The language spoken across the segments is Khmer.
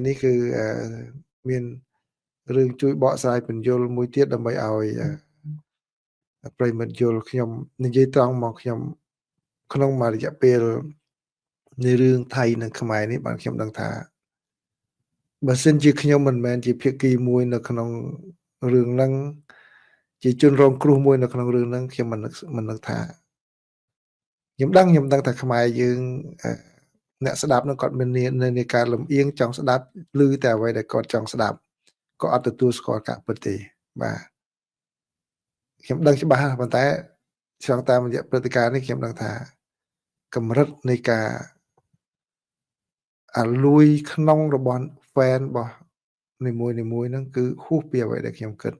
នេះគឺមានរឿងជួយបកស្រាយបញ្យលមួយទៀតដើម្បីឲ្យប្រិមិត្តយល់ខ្ញុំនិយាយត្រង់មកខ្ញុំក្នុងមួយរយៈពេលនៃរឿងថៃនិងខ្មែរនេះបានខ្ញុំដឹងថាបើសិនជាខ្ញុំមិនមែនជាភាគីមួយនៅក្នុងរឿងហ្នឹងជាជនរងគ្រោះមួយនៅក្នុងរឿងហ្នឹងខ្ញុំមិននឹកថាខ្ញុំដឹងថាខ្មែរយើងអ្នកស្ដាប់នឹងគាត់មាននៃការលំអៀងចង់ស្ដាប់ឮតែអ្វីដែលគាត់ចង់ស្ដាប់ក៏អត់ទទួលស្គាល់ការពិតទេបាទខ្ញុំដឹងច្បាស់ប៉ុន្តែឆ្លងតាមរយៈព្រឹត្តិការណ៍នេះខ្ញុំដឹងថាកម្រិតនៃការអាលួយក្នុងរបស់ fan របស់នីមួយហ្នឹងគឺហួសពីអ្វីដែលខ្ញុំគិត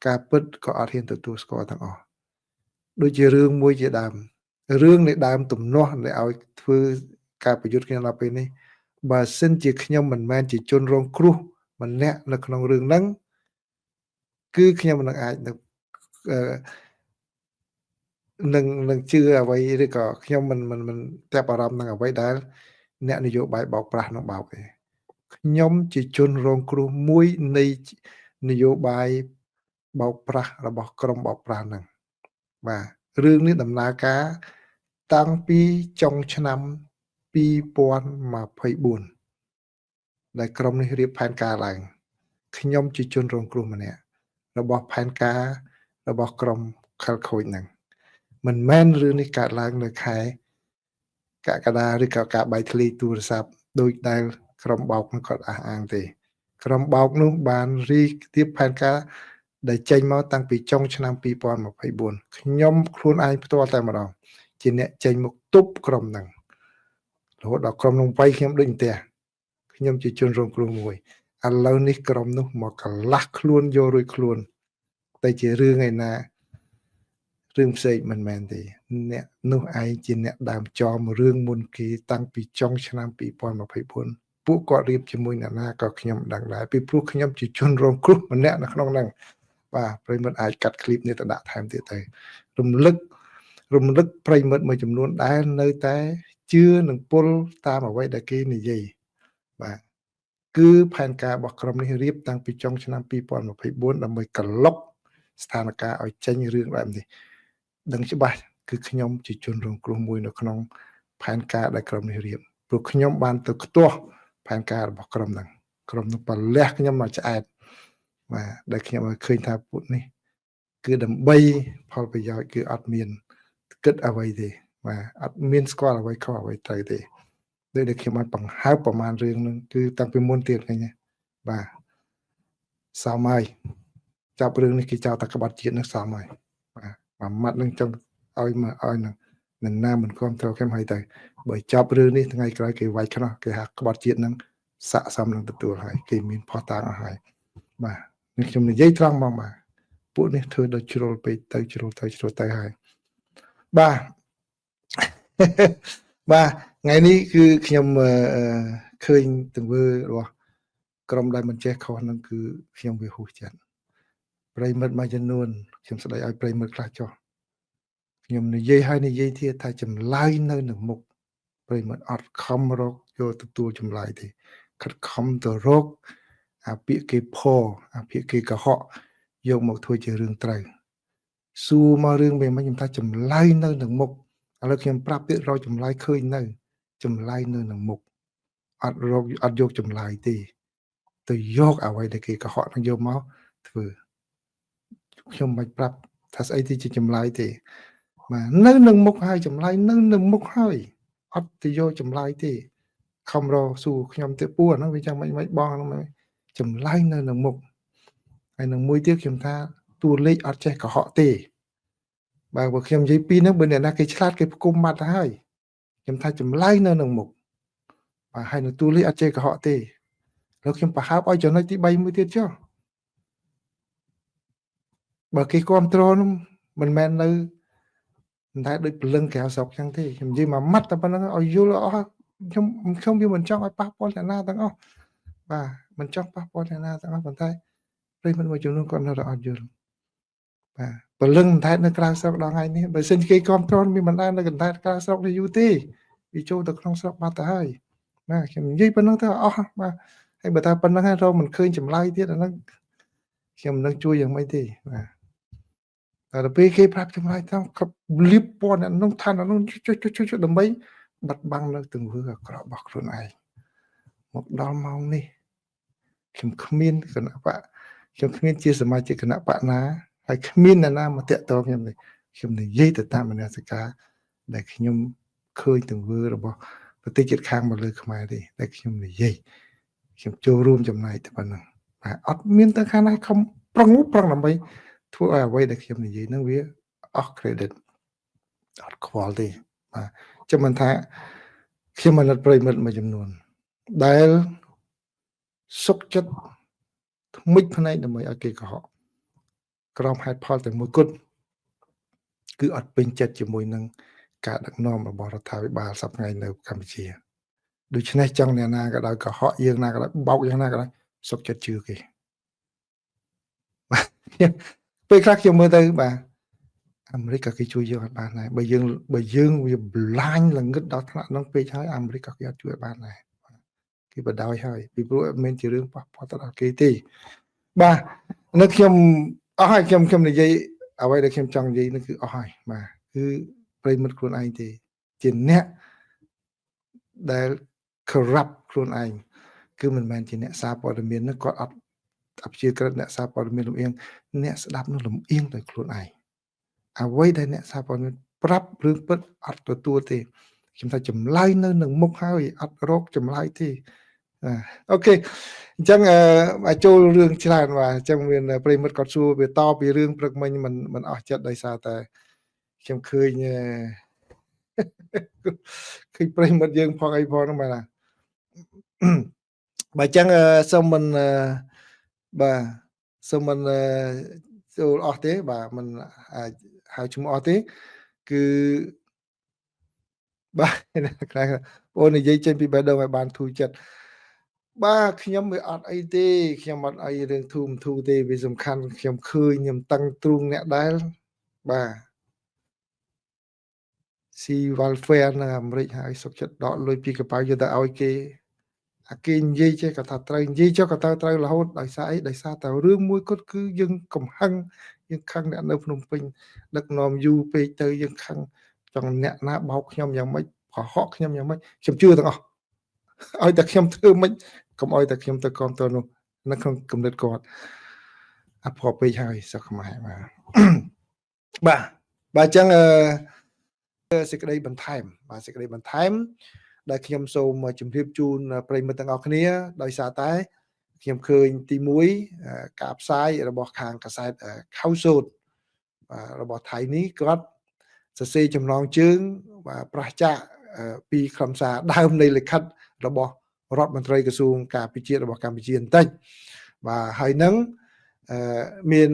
ការពិតក៏អត់ហ៊ានទទួលស្គាល់ទាំងអស់ដូចជារឿងមួយជាដើមរឿងនៃដើមទំនាស់ដែលឲ្យធ្វើការប្រយុទ្ធគ្នាដល់ពេលនេះបើសិនជាខ្ញុំមិនមែនជាជនរងគ្រោះម្នាក់នៅក្នុងរឿងហ្នឹងគឺខ្ញុំនឹងអាចនឹងជឿអ្វីឬក៏ខ្ញុំមិនចាប់អារម្មណ៍នឹងអ្វីដែលអ្នកនយោបាយបោកប្រាស់នឹងបោកទេខ្ញុំជាជនរងគ្រោះមួយនៃនយោបាយបោកប្រាស់របស់ក្រុមបោកប្រាស់ហ្នឹងបាទរឿងនេះដំណើរការតាំងពីចុងឆ្នាំ2024ដែលក្រុមនេះរៀបផែនការឡើងខ្ញុំជាជនរងគ្រោះម្នាក់របស់ផែនការរបស់ក្រុមខលខូចហ្នឹងមិនមែនរឿងនេះកើតឡើងនៅខែកក្កដាឬក៏ការបែកធ្លាយទូរស័ព្ទដោយដែលក្រុមបោកនោះគាត់អះអាងទេក្រុមបោកនោះបានរៀបផែនការដែលចេញមកតាំងពីចុងឆ្នាំ2024ខ្ញុំខ្លួនឯងផ្ទាល់តែម្ដងជាអ្នកចេញមកទប់ក្រុមហ្នឹងរហូតដល់ក្រុមនោះវាយខ្ញុំដូចផ្ទះខ្ញុំជាជនរងគ្រោះមួយឥឡូវនេះក្រុមនោះមកកន្លះខ្លួនយករួចខ្លួនតែជារឿងឯណារឿងផ្សេងមិនមែនទេអ្នកនោះឯងជាអ្នកដើមចោមរឿងមុនគេតាំងពីចុងឆ្នាំ2024ពួកគាត់រៀបជាមួយអ្នកណាក៏ខ្ញុំដឹងដែរពីព្រោះខ្ញុំជាជនរងគ្រោះម្នាក់នៅក្នុងហ្នឹងបាទប្រិមិត្តអាចកាត់ឃ្លីបនេះទៅដាក់ថែមទៀតទៅរំលឹកប្រិមិត្តមួយចំនួនដែលនៅតែជឿនឹងពលតាមអ្វីដែលគេនិយាយបាទគឺផែនការរបស់ក្រុមនេះរៀបតាំងពីចុងឆ្នាំ2024ដើម្បីកលុកស្ថានភាពឲ្យចេញរឿងបែបនេះដឹងច្បាស់គឺខ្ញុំជាជនរងគ្រោះមួយនៅក្នុងផែនការដែលក្រុមនេះរៀបព្រោះខ្ញុំបានទៅខ្ទាស់ផែនការរបស់ក្រុមហ្នឹងក្រុមនោះបលះខ្ញុំមកឆ្អែតបាទដែលខ្ញុំឲ្យឃើញថាពុទ្ធនេះគឺដើម្បីផលប្រយោជន៍គឺអត់មានគិតអ្វីទេបាទអត់មានស្គាល់អ្វីខុសអ្វីត្រូវទេដូចដែលខ្ញុំបានបង្ហើបប្រមាណរឿងហ្នឹងគឺតាំងពីមុនទៀតឃើញទេបាទសមហើយចាប់រឿងនេះគេចោទតែក្បត់ជាតិនឹងសមហើយបាទមួយម៉ាត់នឹងចង់ឲ្យនឹងណាមិនគ្រប់ត្រូវខ្ញុំឲ្យទៅបើចាប់រឿងនេះថ្ងៃក្រោយគេវាយខ្នោះគេហាក់ក្បត់ជាតិនឹងស័កសមនឹងទទួលហើយគេមានផុសតាងអស់ហើយបាទនេះខ្ញុំនិយាយត្រង់មកបាទពួកនេះធ្វើដល់ជ្រុលពេកទៅជ្រុលទៅហើយបាទបាទថ្ងៃនេះគឺខ្ញុំឃើញទង្វើរបស់ក្រុមដែលមិនចេះខុសនឹងគឺខ្ញុំវាហួសចិត្តប្រិមិត្តមួយចំនួនខ្ញុំស្ដីឲ្យប្រិមិត្តខ្លះចុះខ្ញុំនិយាយឲ្យនិយាយទៀតថាចម្លើយនៅនឹងមុខប្រិមិត្តអត់ខំរកយកទទួលចម្លើយទេខិតខំទៅរកអាពាក្យគេផអាពាក្យគេកុហកយកមកធ្វើជារឿងត្រូវសួរមករឿងវាមិនខ្ញុំថាចម្លើយនៅនឹងមុខឥឡូវខ្ញុំប្រាប់ទៀតរកចម្លើយឃើញនៅចម្លើយនៅនឹងមុខអត់យកចម្លើយទេទៅយកអ្វីដែលគេកុហកនឹងយកមកធ្វើខ្ញុំមិនប្រាប់ថាស្អីទីជាចម្លើយទេបាទនៅនឹងមុខហើយចម្លើយនៅនឹងមុខហើយអត់ទៅយកចម្លើយទេខំរកសួរខ្ញុំទៅពូអាហ្នឹងវាចាំមិនបងហ្នឹងចម្លើយនៅនឹងមុខហើយនឹងមួយទៀតខ្ញុំថាតួលេខអត់ចេះកុហកទេបើខ្ញុំនិយាយពីហ្នឹងបើអ្នកណាគេឆ្លាតគេផ្គុំមាត់ទៅហើយខ្ញុំថាចម្លើយនៅនឹងមុខបាទហើយនឹងតួលេខអត់ចេះកុហកទេแล้วខ្ញុំប្រហើបឲ្យចំណុចទី3មួយទៀតចុះបើគេគ្រប់គ្រងនោះមិនមែននៅតែដូចព្រលឹងក្រៅស្រុកចឹងទេខ្ញុំនិយាយមួយម៉ាត់តែប៉ុណ្្នឹងឲ្យយល់អស់ខ្ញុំវាមិនចង់ឲ្យប៉ះពាល់អ្នកណាទាំងអស់បាទមិនចង់ប៉ះពាល់អ្នកណាទាំងអស់ប៉ុន្តែប្រិយមិត្តមួយចំនួនគាត់នៅតែអត់យល់បាទព្រលឹងតែនៅក្រៅស្រុកដល់ថ្ងៃនេះបើសិនគេគ្រប់គ្រងមានបណ្ដានៅកណ្ដាលក្រៅស្រុកនេះយូរទេវាចូលទៅក្នុងស្រុកបាត់ទៅហើយ ណាខ្ញុំនិយាយប៉ុណ្ណឹងទៅអស់បាទហើយបើថាប៉ុណ្ណឹងហើយរកមិនឃើញចម្លើយទៀតអាហ្នឹងខ្ញុំមិនដឹងជួយយ៉ាងម៉េចទេបាទតែដល់ពេលគេប្រាប់ចម្លើយទៅគ្រប់លៀបពណ៌អ្នកនោះឋាននោះចុចដើម្បីបាត់បង់នៅទង្វើអាក្រក់របស់ខ្លួនឯងមកដល់ម៉ោងនេះខ្ញុំគ្មានគណៈបកខ្ញុំគ្មានជាសមាជិកគណៈបកណាហើយគ្មានអ្នកណាមកតាក់ទងខ្ញុំទេខ្ញុំនិយាយទៅតាមមនសិការដែលខ្ញុំឃើញទង្វើរបស់ប្រទេសជិតខាងមកលើខ្មែរទេដែលខ្ញុំនិយាយខ្ញុំចូលរួមចំណែកតែប៉ុណ្ណឹងបាទអត់មានទៅខាងណាខំប្រឹងដើម្បីធ្វើឲ្យអ្វីដែលខ្ញុំនិយាយហ្នឹងវាអស់ credit អត់ខ្វល់ទេបាទចាំមិនថាខ្ញុំអាណិតប្រិមិត្តមួយចំនួនដែលសុខចិត្តថ្មិចភ្នែកដើម្បីឲ្យគេកុហកក្រោមហេតុផលតែមួយគត់គឺអត់ពេញចិត្តជាមួយនឹងការដឹកនាំរបស់រដ្ឋាភិបាលសប្តាហ៍នៅកម្ពុជាដូច្នេះចង់អ្នកណាក៏ដោយកុហកយើងណាក៏ដោយបោកយ៉ាងណាក៏ដោយសុខចិត្តជឿគេពេលខ្លះខ្ញុំមើលទៅបាទអាមេរិកក៏គេជួយយើងអត់បានដែរបើយើងវាប្លាញ់ល្ងឹតដល់ថ្នាក់ហ្នឹងពេកហើយអាមេរិកក៏គេអត់ជួយបានដែរគេបដ ாய் ហើយពីព្រោះអត់មានជារឿងប៉ះពាល់ទៅដល់គេទេបាទនៅខ្ញុំអស់ហើយខ្ញុំនិយាយអ្វីដែលខ្ញុំចង់និយាយនោះគឺអស់ហើយបាទគឺប្រិមិត្តខ្លួនឯងទេជាអ្នកដែល corrupt ខ្លួនឯងគឺមិនមែនជាអ្នកសារព័ត៌មាននោះគាត់អត់អព្យាក្រឹតអ្នកសារព័ត៌មានលំអៀងអ្នកស្ដាប់នោះលំអៀងដោយខ្លួនឯងអ្វីដែលអ្នកសារព័ត៌មានប្រាប់រឿងពិតអត់ទទួលទេខ្ញុំថាចម្លើយនៅនឹងមុខហើយអត់រកចម្លើយទេអូខេអញ្ចឹងអាចចូលរឿងច្រើនបាទអញ្ចឹងមានប្រិមិត្តគាត់សួរវាតពីរឿងព្រឹកមិញមិនអស់ចិត្តដោយសារតែខ្ញុំឃើញប្រិមិត្តយើងផងអីផងហ្នឹងបាទបើអញ្ចឹងសូមមិនបាទសូមមិនចូលអស់ទេបាទមិនអាចហៅឈ្មោះអស់ទេគឺបាទអូននិយាយចេញពីបេះដូងឲ្យបានធូរចិត្តបាទខ្ញុំវាអត់អីទេខ្ញុំអត់អីរឿងធូរទេវាសំខាន់ខ្ញុំឃើញខ្ញុំតឹងទ្រូងអ្នកដែលបាទស៊ីវ៉ាល់ហ្វែរនៅអាមេរិកហើយសុខចិត្តដកលុយពីកប៉ាល់យកទៅឲ្យគេអាគេនិយាយចេះក៏ថាត្រូវនិយាយចុះក៏ត្រូវរហូតដោយសារអីដោយសារតែរឿងមួយគត់គឺយើងកំហឹងយើងខឹងអ្នកនៅភ្នំពេញដឹកនាំយូរពេកទៅយើងខឹងចង់អ្នកណាបោកខ្ញុំយ៉ាងម៉េចកុហកខ្ញុំយ៉ាងម៉េចខ្ញុំជឿទាំងអស់ឲ្យតែខ្ញុំធ្វើមិនកុំឲ្យតែខ្ញុំទៅគ្រប់តនោះនៅក្នុងគំនិតគាត់អភ័ព្វពេកហើយសោះខ្មែរបាទអញ្ចឹងសេចក្តីបន្ថែមបាទសេចក្តីបន្ថែមដែលខ្ញុំសូមជម្រាបជូនប្រិយមិត្តទាំងអស់គ្នាដោយសារតែខ្ញុំឃើញទី1ការផ្សាយរបស់ខាងកាសែតខៅសូតរបស់ថៃនេះគាត់សរសេរចំណងជើងបាទប្រះចាកពីខ្លឹមសារដើមនៃលិខិតរបស់រដ្ឋមន្ត្រីក្រសួងការពារជាតិរបស់កម្ពុជាបន្តិចបាទហើយនឹងមាន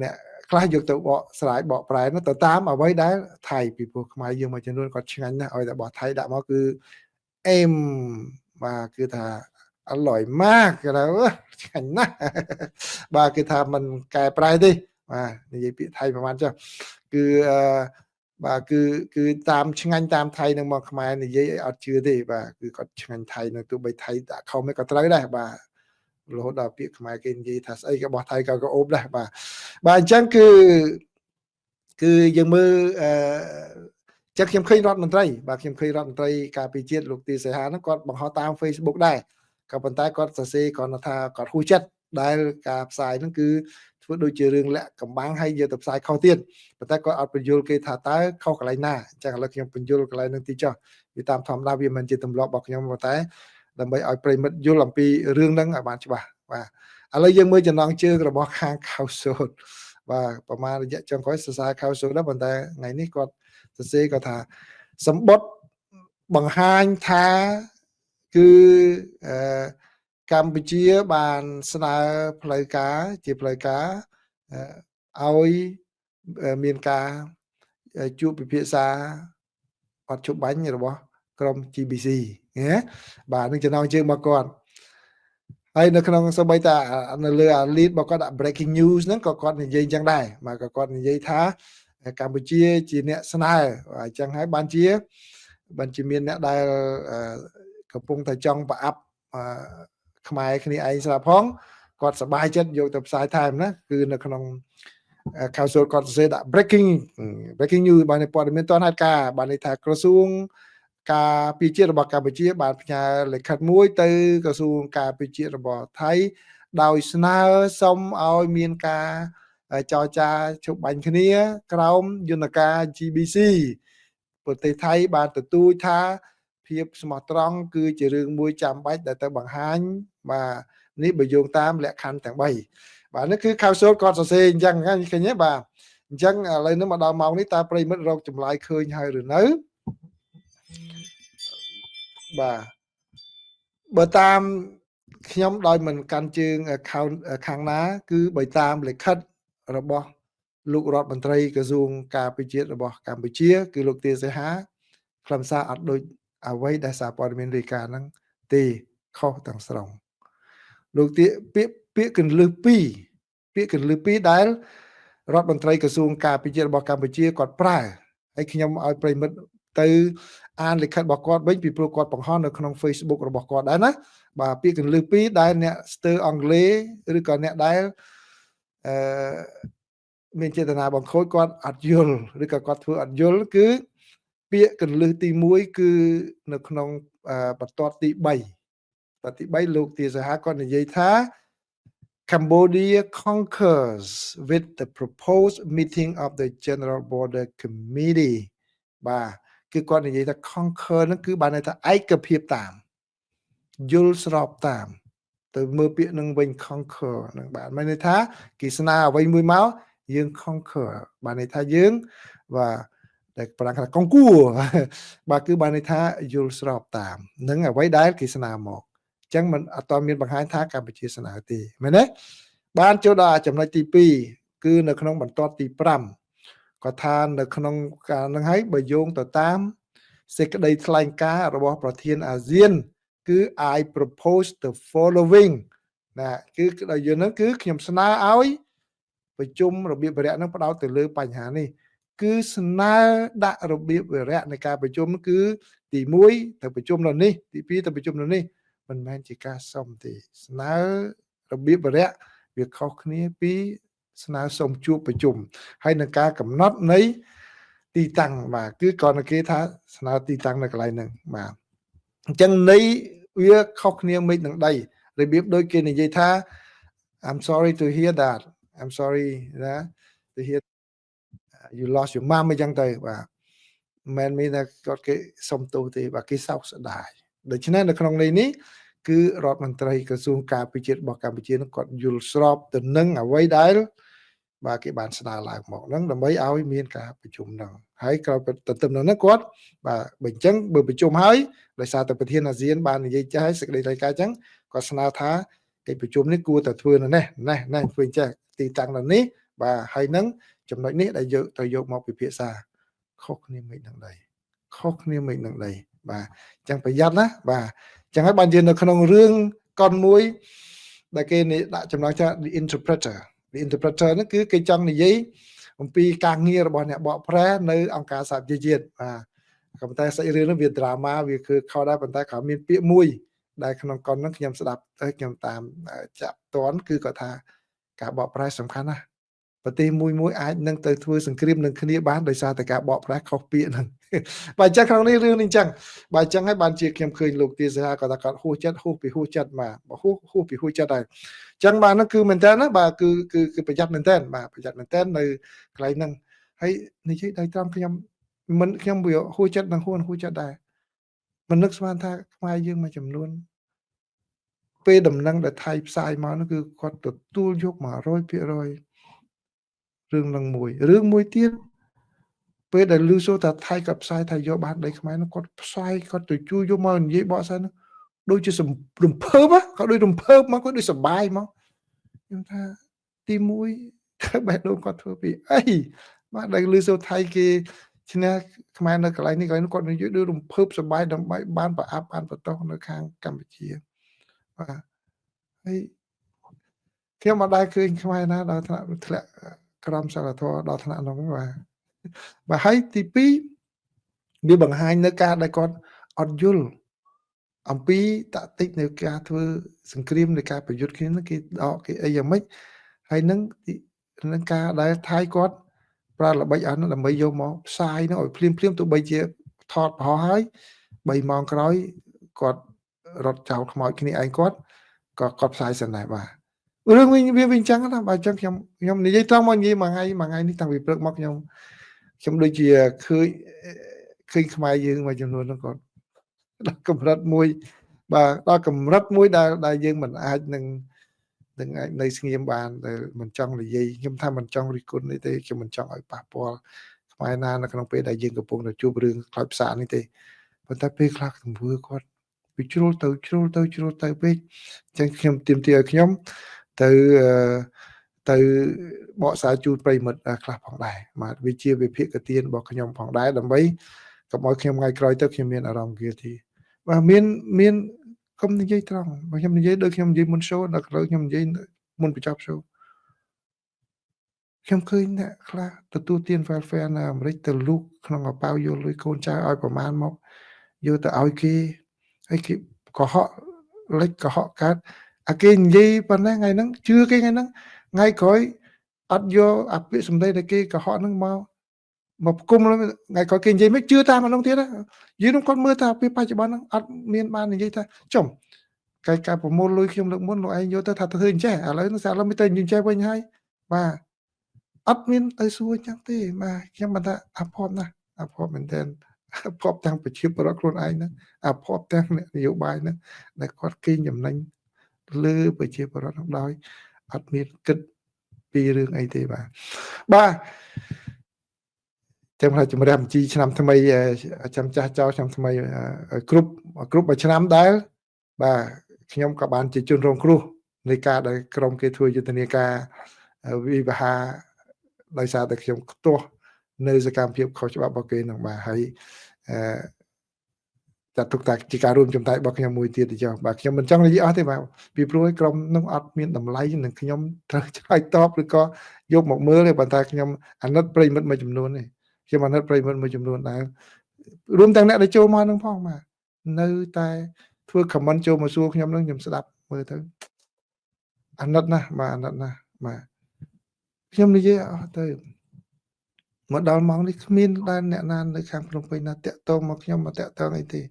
អ្នកខ្លះយកទៅបកស្រាយបកប្រែទៅតាមអ្វីដែលថៃពីព្រោះខ្មែរយើងមួយចំនួនគាត់ឆ្ងាញ់ណាស់ឲ្យតែបកថៃដាក់មកគឺអេមបាទគឺថាអร่อยมากគេថាឆ្ងាញ់ណាស់បាទគឺថាមិនកែប្រែទេបាទនិយាយពាក្យថៃប្រហែលចុះគឺបាទគឺតាមឆ្ងាញ់តាមថៃនឹងមកខ្មែរនិយាយឲ្យអត់ជឿទេបាទគឺគាត់ឆ្ងាញ់ថៃនៅទោះបីថៃដាក់ខំក៏ត្រូវដែរបាទរហូតដល់ពាក្យខ្មែរគេនិយាយថាស្អីក៏បោះថៃក៏អូបដែរបាទអញ្ចឹងគឺយើងមើលចឹងខ្ញុំឃើញរដ្ឋមន្ត្រីបាទខ្ញុំឃើញរដ្ឋមន្ត្រីការពារជាតិលោកទីសីហាហ្នឹងគាត់បង្ហោះតាម Facebook ដែរក៏ប៉ុន្តែគាត់សរសេរគាត់ថាគាត់ហួសចិត្តដែលការផ្សាយហ្នឹងគឺធ្វើដូចជារឿងលាក់កំបាំងហើយយកទៅផ្សាយខុសទៀតប៉ុន្តែគាត់អត់បញ្យល់គេថាតើខុសកន្លែងណាអញ្ចឹងឥឡូវខ្ញុំបញ្យល់កន្លែងហ្នឹងទីចុះវាតាមធម្មតាវាមិនជាទម្លាប់របស់ខ្ញុំប៉ុន្តែដើម្បីឲ្យប្រិមិត្តយល់អំពីរឿងហ្នឹងឲ្យបានច្បាស់បាទឥឡូវយើងមើលចំណងជើងរបស់ខាងខៅសូតបាទប្រហែលរយៈចុងក្រោយសរសើរខៅសូតដែរប៉ុន្តែថ្ងៃនេះគាត់សរសេរគាត់ថាសម្បត្តិបង្ហាញថាគឺកម្ពុជាបានស្នើផ្លូវការជាផ្លូវការឲ្យមានការជួបពិភាក្សាអត់ជប់បាញ់របស់ក្រុម GBC ណាបាទនឹងចំណងជើងរបស់គាត់ហើយនៅក្នុងសម្បីតានៅលើ lead របស់គាត់ដាក់ breaking news ហ្នឹងក៏គាត់និយាយអញ្ចឹងដែរបាទក៏គាត់និយាយថាកម្ពុជាជាអ្នកស្នើអញ្ចឹងហើយបានជាមានអ្នកដែល កំពុងតែចង់ប្រអាប់ខ្មែរគ្នាឯងស្រាប់ផងគាត់សប្បាយចិត្តយកទៅផ្សាយថែមណាគឺនៅក្នុងข่าวสดគាត់សរសេរដាក់ breaking news បានព័ត៌មានទាន់ហេតុការណ៍បានន័យថាក្រសួងការពារជាតិរបស់កម្ពុជាបានផ្ញើលិខិតមួយទៅក្រសួងការពារជាតិរបស់ថៃដោយស្នើសុំឲ្យមានការចរចាជុំបាញ់គ្នាក្រោមយន្តការ GBC ប្រទេសថៃបានទទូចថាភាពស្មោះត្រង់គឺជារឿងមួយចាំបាច់ដែលទៅបង្ហាញបាទនេះបើយោងតាមលក្ខខណ្ឌទាំង3បាទនេះគឺข่าวសดគាត់សរសេរអញ្ចឹងឃើញទេបាទអញ្ចឹងឥឡូវនេះមកដល់ម៉ោងនេះតើប្រិមិត្តរកចម្លើយឃើញហើយឬនៅបាទបើតាមខ្ញុំដោយមិនកាន់ជើងខាងណាគឺបើតាមលិខិតរបស់លោករដ្ឋមន្ត្រីក្រសួងការពារជាតិរបស់កម្ពុជាគឺលោកទាសីហាខ្លឹមសារអត់ដូចអ្វីដែលសារព័ត៌មានរាយការណ៍ហ្នឹងទេខុសទាំងស្រុងលោកទាពាក្យកន្លឹះ2ដែលរដ្ឋមន្ត្រីក្រសួងការពារជាតិរបស់កម្ពុជាគាត់ប្រើហើយខ្ញុំឲ្យប្រិមិត្តទៅអានលិខិតរបស់គាត់វិញពីព្រោះគាត់បង្ហោះនៅក្នុង Facebook របស់គាត់ដែរណាបាទពាក្យកន្លឹះ2ដែលអ្នកស្ទើអង់គ្លេសឬក៏អ្នកដែលមានចេតនាបង្ខូចគាត់អត់យល់ឬក៏គាត់ធ្វើអត់យល់គឺពាក្យកន្លឹះទី1គឺនៅក្នុងបន្ទាត់ទី3លោកទាសីហាគាត់និយាយថា Cambodia concurs with the proposed meeting of the General Border Committee បាទគឺគាត់និយាយថា concur ហ្នឹងគឺបានន័យថាឯកភាពតាមយល់ស្របតាមទៅមើលពាក្យនឹងវិញ concur ហ្នឹងបាទមានន័យថាគេស្នើអ្វីមួយមកយើង concur បានន័យថាយើងបាទតែប្រាំងថា concours បាទគឺបានន័យថាយល់ស្របតាមនឹងអ្វីដែលគេស្នើមកអញ្ចឹងมันអត់ទាន់មានបង្ហាញថាកម្ពុជាស្នើទេមែនទេបានចូលដល់ចំណុចទី2គឺនៅក្នុងបន្ទាត់ទី5គាត់ថានៅក្នុងការនឹងឲ្យបើយោងទៅតាមសេចក្តីថ្លែងការណ៍របស់ប្រធានអាស៊ានគឺ I propose the following ណាគឺដល់យើងហ្នឹងគឺខ្ញុំស្នើឲ្យប្រជុំរបៀបវារៈហ្នឹងផ្ដោតទៅលើបញ្ហានេះគឺស្នើដាក់របៀបវារៈនៃការប្រជុំគឺទី1ទៅប្រជុំនៅនេះទី2ទៅប្រជុំនៅនេះមិនមែនជាការសុំទេស្នើរបៀបវារៈវាខុសគ្នាពីស្នើសុំជួបប្រជុំហើយនឹងការកំណត់នៃទីតាំងបាទគឺគាត់គេថាស្នើទីតាំងនៅកន្លែងហ្នឹងបាទអញ្ចឹងន័យវាខុសគ្នាមិននឹងដីរបៀបដូចគេនិយាយថា I'm sorry to hear that I'm sorry ណា to hear you lost your mom អញ្ចឹងទៅបាទមិនមានថាគាត់គេសុំទោសទេបាទគេសោកស្ដាយដូច្នេះនៅក្នុងន័យនេះគឺរដ្ឋមន្ត្រីក្រសួងការពារជាតិរបស់កម្ពុជានឹងគាត់យល់ស្របទៅនឹងអ្វីដែលបាទគេបានស្នើឡើងមកហ្នឹងដើម្បីឲ្យមានការប្រជុំហ្នឹងហើយក្រោយទៅទៅនឹងគាត់បាទបើអញ្ចឹងបើប្រជុំហើយដោយសារតែប្រធានអាស៊ានបាននិយាយចាស់សេចក្តីរាយការណ៍អញ្ចឹងគាត់ស្នើថាកិច្ចប្រជុំនេះគួរតែធ្វើនៅនេះធ្វើចេះទីតាំងនៅនេះបាទហើយនឹងចំណុចនេះដែលយកមកពិភាក្សាខុសគ្នាមិននឹងដីបាទអញ្ចឹងប្រយ័ត្នណាបាទអញ្ចឹងហើយបានយើងនៅក្នុងរឿងកុនមួយដែលគេដាក់ចំណងថា the interpreter ហ្នឹងគឺគេចង់និយាយអំពីការងាររបស់អ្នកបកប្រែនៅអង្គការសហប្រជាជាតិបាទក៏ប៉ុន្តែសាច់រឿងនេះវា drama វាគឺខុសដែរប៉ុន្តែក៏មានពាក្យមួយដែលក្នុងកុនហ្នឹងខ្ញុំស្ដាប់ទៅខ្ញុំតាមចាប់តន់គឺគាត់ថាការបកប្រែសំខាន់ណាស់ប្រទេសមួយអាចនឹងទៅធ្វើសង្គ្រាមនឹងគ្នាបានដោយសារតែការបកប្រែខុសពាក្យហ្នឹងបាទអញ្ចឹងក្នុងនេះរឿងនេះអញ្ចឹងបាទអញ្ចឹងហើយបានជាខ្ញុំឃើញលោកទាសីហាគាត់ថាគាត់ហួសចិត្តបាទហួសពីហួសចិត្តហើយអញ្ចឹងបាទហ្នឹងគឺមែនតើណាបាទគឺប្រយ័ត្នមែនតើបាទប្រយ័ត្នមែនតើនៅកន្លែងហ្នឹងហើយនិយាយដោយត្រង់ខ្ញុំវាហួសចិត្តនឹងហួសចិត្តដែរមិននឹកស្មានថាខ្មែរយើងមួយចំនួនពេលដំណឹងដែលថៃផ្សាយមកនោះគឺគាត់ទទួលយក 100% រឿងនឹងមួយទៀតពេលដែលលឺសូថាថៃគាត់ផ្សាយថាយកបានដីខ្មែរនោះគាត់ផ្សាយគាត់ទៅជួយយកមកនិយាយបកស្រាយនោះដូចជារំភើបគាត់ដូចរំភើបមកគាត់ដូចសប្បាយមកខ្ញុំថាទី1បេះដូងគាត់ធ្វើពីអីបាទដែលលឺសូថៃគេឈ្នះខ្មែរនៅកន្លែងនេះគាត់និយាយដូចរំភើបសប្បាយដើម្បីបានប្រអាប់បានបន្តនៅខាងកម្ពុជាបាទហើយខ្ញុំមិនដែលឃើញខ្មែរណាដល់ថ្នាក់ធ្លាក់ក្រមសីលធម៌ដល់ថ្នាក់នោះបាទហើយទី2វាបង្ហាញនៅការដែលគាត់អត់យល់ អំពីតាក់ទិកនៃការធ្វើសង្គ្រាមនៃការប្រយុទ្ធគ្នាហ្នឹងគេដកគេអីយ៉ាងម៉េចហើយនឹងការដែលថៃគាត់ប្រើល្បិចអស់នោះដើម្បីយកមកផ្សាយនោះឲ្យភ្លាមទោះបីជាថតប្រហោះហើយ3ម៉ោងក្រោយគាត់រត់ចោលខ្មោចគ្នាឯងគាត់ក៏គាត់ផ្សាយសិនដែរបាទរឿងវិញវាអញ្ចឹងណាបើអញ្ចឹងខ្ញុំនិយាយត្រង់មកនិយាយមួយថ្ងៃនេះតាំងពីព្រឹកមកខ្ញុំដូចជាឃើញខ្មែរយើងមួយចំនួនហ្នឹងគាត់ដល់កម្រិតមួយបាទដល់កម្រិតមួយដែលយើងមិនអាចនឹងអាចនៅស្ងៀមបានដែលមិនចង់និយាយខ្ញុំថាមិនចង់រិះគន់នេះទេខ្ញុំមិនចង់ឲ្យប៉ះពាល់ខ្មែរណានៅក្នុងពេលដែលយើងកំពុងតែជួបរឿងខ្លោចផ្សានេះទេប៉ុន្តែពេលខ្លះទង្វើគាត់វាជ្រុលទៅពេកអញ្ចឹងខ្ញុំទាមទារឲ្យខ្ញុំទៅបកស្រាយជូនប្រិមិត្តខ្លះផងដែរបាទវាជាវិភាគទានរបស់ខ្ញុំផងដែរដើម្បីកុំឲ្យខ្ញុំថ្ងៃក្រោយទៅខ្ញុំមានអារម្មណ៍ guilty បាទមានកុំនិយាយត្រង់បើខ្ញុំនិយាយដូចខ្ញុំនិយាយមុន show ដល់ក្រោយខ្ញុំនិយាយមុនបញ្ចប់ show ខ្ញុំឃើញអ្នកខ្លះទទួលទាន welfare នៅអាមេរិកទៅលូកក្នុងអប៉ាវយកលុយកូនចៅឲ្យប្រមាណមកយកទៅឲ្យគេហើយគេកុហកលិចកុហកកើតអាគេនិយាយប៉ុណ្ណេះថ្ងៃហ្នឹងជឿគេថ្ងៃហ្នឹងថ្ងៃក្រោយអត់យកអាពាក្យសម្ដីដែលគេកុហកហ្នឹងមកផ្គុំថ្ងៃក្រោយគេនិយាយមិនជឿតាមអានោះទៀតយើងនឹងគាត់មើលថាពេលបច្ចុប្បន្នហ្នឹងអត់មានបាននិយាយថាចំការប្រមូលលុយខ្ញុំលើកមុនលោកឯងយកទៅថាទៅធ្វើអញ្ចេះឥឡូវហ្នឹងសាក់ឡុំទៅអញ្ចេះវិញហើយបាទអត់មានទៅសួរអញ្ចឹងទេបាទខ្ញុំបានថាអភ័ព្វណាស់អភ័ព្វមែនទែនអភ័ព្វទាំងប្រជាពលរដ្ឋខ្លួនឯងហ្នឹងអភ័ព្វទាំងនយោបាយហ្នឹងដែលគាត់កេងចំណេញលើប្រជាពលរដ្ឋហ្នឹងដោយអត់មានគិតពីរឿងអីទេបាទចាំថាជំរះបញ្ជីឆ្នាំថ្មីចាំចាស់ចោលឆ្នាំថ្មីគ្រប់មួយឆ្នាំដែលបាទខ្ញុំក៏បានជាជនរងគ្រោះនៃការដែលក្រុមគេធ្វើយុទ្ធនាការវិវាហាដោយសារតែខ្ញុំខ្ទាស់នៅសកម្មភាពខុសច្បាប់របស់គេនឹងបាទហើយចាត់ទុកថាជាការរួមចំណែករបស់ខ្ញុំមួយទៀតចុះបាទខ្ញុំមិនចង់និយាយអស់ទេបាទពីព្រោះឲ្យក្រុមនោះអត់មានតម្លៃនឹងខ្ញុំត្រូវឆ្លើយតបឬក៏យកមកមើលទេប៉ុន្តែខ្ញុំអាណិតប្រិមិត្តមួយចំនួនទេខ្ញុំអាណិតប្រិមិត្តមួយចំនួនដែររួមទាំងអ្នកដែលចូលមកនឹងផងបាទនៅតែធ្វើ comment ចូលមកសួរខ្ញុំនឹងខ្ញុំស្ដាប់មើលទៅអាណិតណាស់បាទអាណិតណាស់បាទខ្ញុំនិយាយអស់ទៅមកដល់ម៉ោងនេះគ្មានដែលអ្នកណានៅខាងភ្នំពេញណាតាក់ទងមកខ្ញុំមកតាក់ទងអីទេ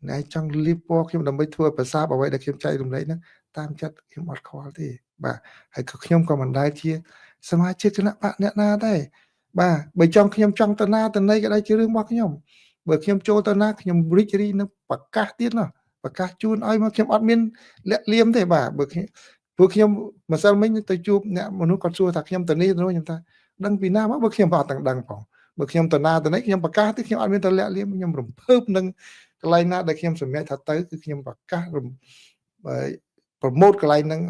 ណែចង់លៀបពណ៌ខ្ញុំដើម្បីធ្វើប្រសាបអ្វីដែលខ្ញុំចែករំលែកហ្នឹងតាមចិត្តខ្ញុំអត់ខ្វល់ទេបាទហើយក៏ខ្ញុំក៏មិនដែលជាសមាជិកគណៈបកអ្នកណាដែរបាទបើចង់ខ្ញុំចង់ទៅណាទៅណីក៏ដែរជារឿងរបស់ខ្ញុំបើខ្ញុំចូលទៅណាខ្ញុំរីករាយនឹងប្រកាសទៀតណាប្រកាសជូនឲ្យមកខ្ញុំអត់មានលាក់លៀមទេបាទបើខ្ញុំម្សិលមិញទៅជួបអ្នកមនុស្សគាត់សួរថាខ្ញុំទៅនេះទៅនោះខ្ញុំថាដឹងពីណាមកបើខ្ញុំអត់ទាំងដឹងផងបើខ្ញុំទៅណាទៅនេះខ្ញុំប្រកាសទេខ្ញុំអត់មានទៅលាក់លៀមខ្ញុំរំភើបនឹងកន្លែងណាដែលខ្ញុំសម្រេចថាទៅគឺខ្ញុំប្រកាសប្រម៉ូតកន្លែងហ្នឹង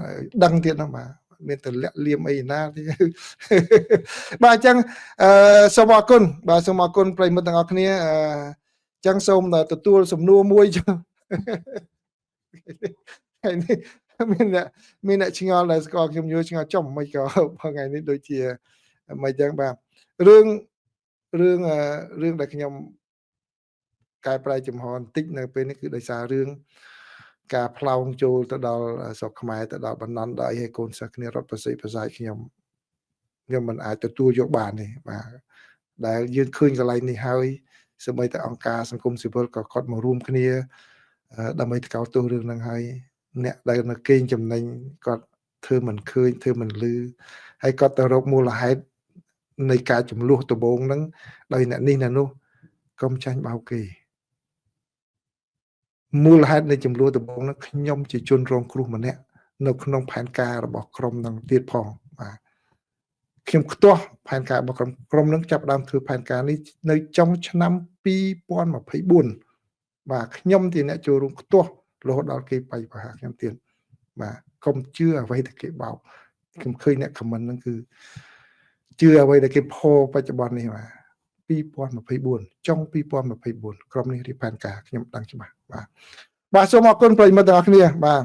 ដឹងទៀតណាបាទមានទៅលាក់លៀមអីណាទេបាទអញ្ចឹងសូមអរគុណបាទសូមអរគុណប្រិយមិត្តទាំងអស់គ្នាអញ្ចឹងសូមទទួលសំណួរមួយចុះហើយនេះមានអ្នកឆ្ងល់ដែលស្គាល់ខ្ញុំយល់ឆ្ងល់ចំមិនក៏ថ្ងៃនេះដូចជាមិនអញ្ចឹងបាទរឿងដែលខ្ញុំកែប្រែចំហបន្តិចនៅពេលនេះគឺដោយសាររឿងការផ្លោងចូលទៅដល់ស្រុកខ្មែរទៅដល់បណ្ណន់ដល់ឲ្យកូនសិស្សគ្នារត់ប្រសិទ្ធប្រសើរខ្ញុំមិនអាចទទួលយកបានទេបាទដែលយើងឃើញកន្លែងនេះហើយសូម្បីតែអង្គការសង្គមស៊ីវិលក៏គាត់មករួមគ្នាដើម្បីថ្កោលទោសរឿងហ្នឹងហើយអ្នកដែលនៅកេងចំណេញគាត់ធ្វើមិនឃើញធ្វើមិនឮហើយគាត់ទៅរកមូលហេតុនៃការចំនួនដំបូងហ្នឹងដោយអ្នកនេះអ្នកនោះកុំចាញ់បោកគេមូលហេតុនៃចំនួនដំបូងហ្នឹងខ្ញុំជាជនរងគ្រោះម្នាក់នៅក្នុងផែនការរបស់ក្រុមហ្នឹងទៀតផងបាទខ្ញុំខ្ទាស់ផែនការរបស់ក្រុមហ្នឹងចាប់ផ្ដើមធ្វើផែនការនេះនៅចុងឆ្នាំ2024បាទខ្ញុំជាអ្នកចូលរួមខ្ទាស់រហូតដល់គេបាយប្រហាខ្ញុំទៀតបាទកុំជឿអ្វីដែលគេបោកខ្ញុំឃើញអ្នក comment ហ្នឹងគឺជឿអ្វីដែលគេផោបច្ចុប្បន្ននេះបាទ2024ចុង2024ក្រុមនេះរៀបផែនការខ្ញុំដឹងច្បាស់បាទសូមអរគុណប្រិយមិត្តទាំងអស់គ្នាបាទ